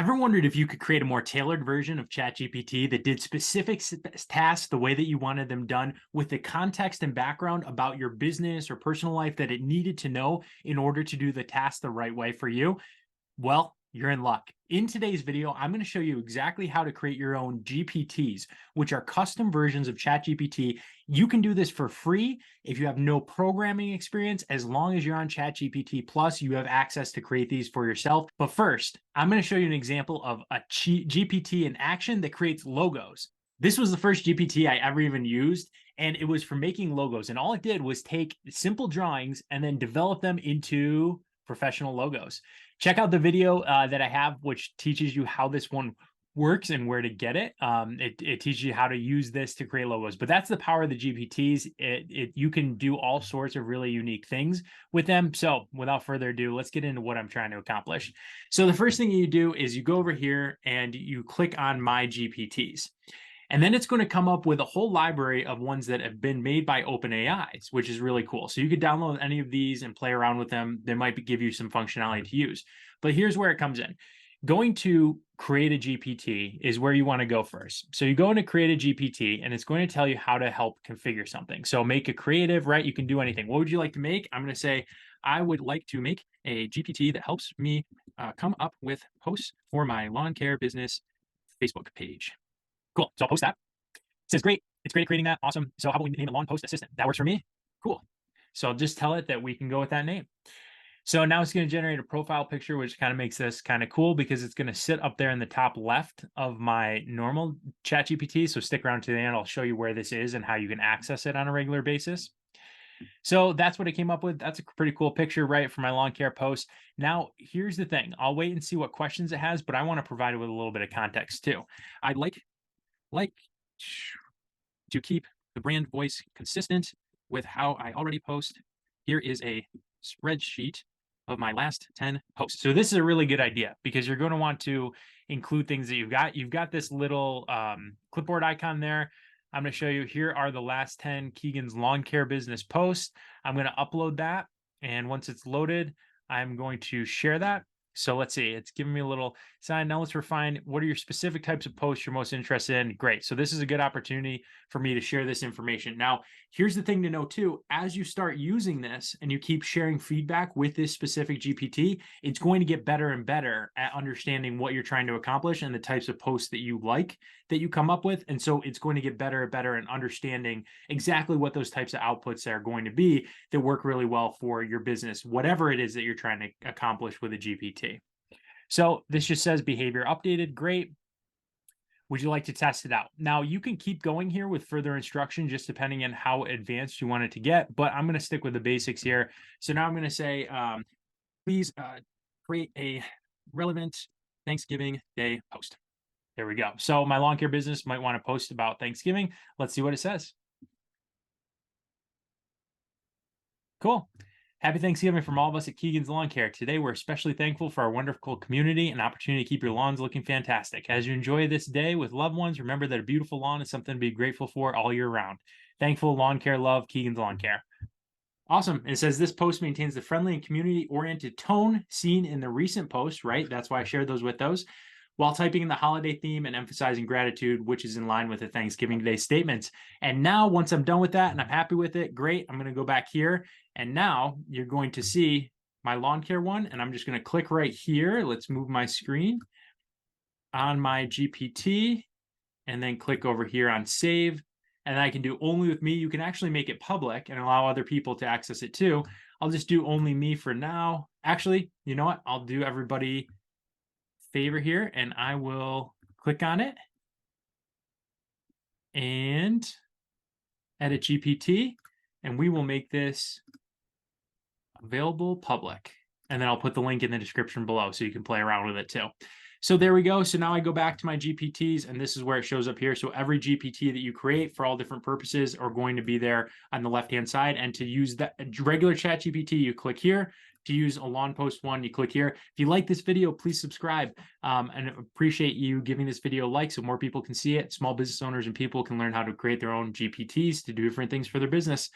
Ever wondered if you could create a more tailored version of ChatGPT that did specific tasks the way that you wanted them done with the context and background about your business or personal life that it needed to know in order to do the task the right way for you? Well, you're in luck. In today's video, I'm going to show you exactly how to create your own GPTs, which are custom versions of ChatGPT. You can do this for free if you have no programming experience. As long as you're on ChatGPT Plus, you have access to create these for yourself. But first, I'm going to show you an example of a GPT in action that creates logos. This was the first GPT I ever even used, and it was for making logos. And all it did was take simple drawings and then develop them into professional logos. Check out the video that I have, which teaches you how this one works and where to get it. It teaches you how to use this to create logos. But that's the power of the GPTs. You can do all sorts of really unique things with them. So without further ado, let's get into what I'm trying to accomplish. So the first thing you do is you go over here and you click on My GPTs. And then it's going to come up with a whole library of ones that have been made by OpenAI, which is really cool. So you could download any of these and play around with them. They might give you some functionality to use. But here's where it comes in. Going to create a GPT is where you want to go first. So you go into create a GPT and it's going to tell you how to help configure something. So make a creative, right? You can do anything. What would you like to make? I'm going to say, I would like to make a GPT that helps me come up with posts for my lawn care business Facebook page. Cool. So I'll post that. It says, great. It's great at creating that. Awesome. So how about we name it Lawn Post Assistant? That works for me. Cool. So I'll just tell it that we can go with that name. So now it's going to generate a profile picture, which kind of makes this kind of cool because it's going to sit up there in the top left of my normal ChatGPT. So stick around to the end. I'll show you where this is and how you can access it on a regular basis. So that's what it came up with. That's a pretty cool picture, right, for my lawn care post. Now, here's the thing. I'll wait and see what questions it has, but I want to provide it with a little bit of context too. I'd like to keep the brand voice consistent with how I already post. Here is a spreadsheet of my last 10 posts. So this is a really good idea because you're going to want to include things that you've got. You've got this little clipboard icon there. I'm going to show you, here are the last 10 Keegan's lawn care business posts. I'm going to upload that. And once it's loaded, I'm going to share that. So let's see, it's giving me a little sign. Now let's refine, what are your specific types of posts you're most interested in? Great. So this is a good opportunity for me to share this information. Now, here's the thing to know too, as you start using this and you keep sharing feedback with this specific GPT, it's going to get better and better at understanding what you're trying to accomplish and the types of posts that you like that you come up with. And so it's going to get better and better in understanding exactly what those types of outputs are going to be that work really well for your business, whatever it is that you're trying to accomplish with a GPT. So this just says behavior updated. Great. Would you like to test it out? Now you can keep going here with further instruction, just depending on how advanced you want it to get, but I'm going to stick with the basics here. So now I'm going to say, please create a relevant Thanksgiving Day post. There we go. So my lawn care business might want to post about Thanksgiving. Let's see what it says. Cool. Happy Thanksgiving from all of us at Keegan's Lawn Care. Today, we're especially thankful for our wonderful community and opportunity to keep your lawns looking fantastic. As you enjoy this day with loved ones, remember that a beautiful lawn is something to be grateful for all year round. Thankful, lawn care, love, Keegan's Lawn Care. Awesome. It says this post maintains the friendly and community-oriented tone seen in the recent posts, right? That's why I shared those with those, while typing in the holiday theme and emphasizing gratitude, which is in line with the Thanksgiving Day statements. And now, once I'm done with that and I'm happy with it, great, I'm going to go back here. And now you're going to see my lawn care one. And I'm just going to click right here. Let's move my screen on my GPT and then click over here on save. And I can do only with me. You can actually make it public and allow other people to access it too. I'll just do only me for now. Actually, you know what? I'll do everybody favor here and I will click on it and edit GPT, and we will make this available public. And then I'll put the link in the description below so you can play around with it too. So there we go. So now I go back to my GPTs and this is where it shows up here. So every GPT that you create for all different purposes are going to be there on the left-hand side. And to use that regular ChatGPT, you click here. To use a lawn post one, you click here. If you like this video, please subscribe and appreciate you giving this video a like so more people can see it. Small business owners and people can learn how to create their own GPTs to do different things for their business.